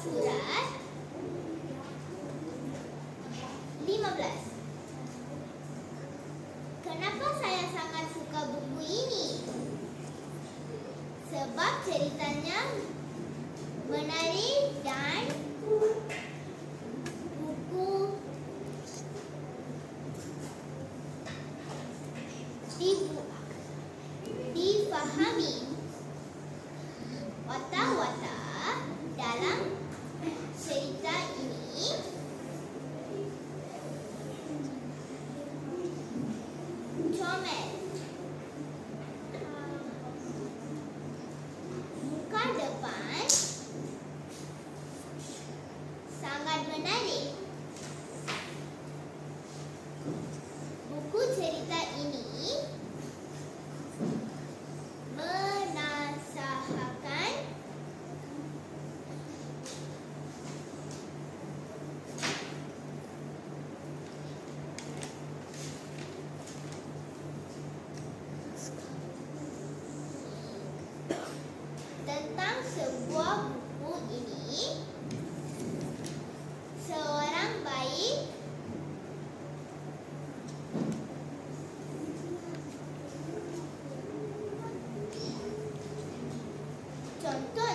surat 15. Kenapa saya sangat suka buku ini? Sebab ceritanya menarik dan buku difahami. Watak-watak dalam cerita ini comel. Muka depan sangat menarik. Buku cerita ini menasihatkan tentang sebuah buku ini seorang baik contoh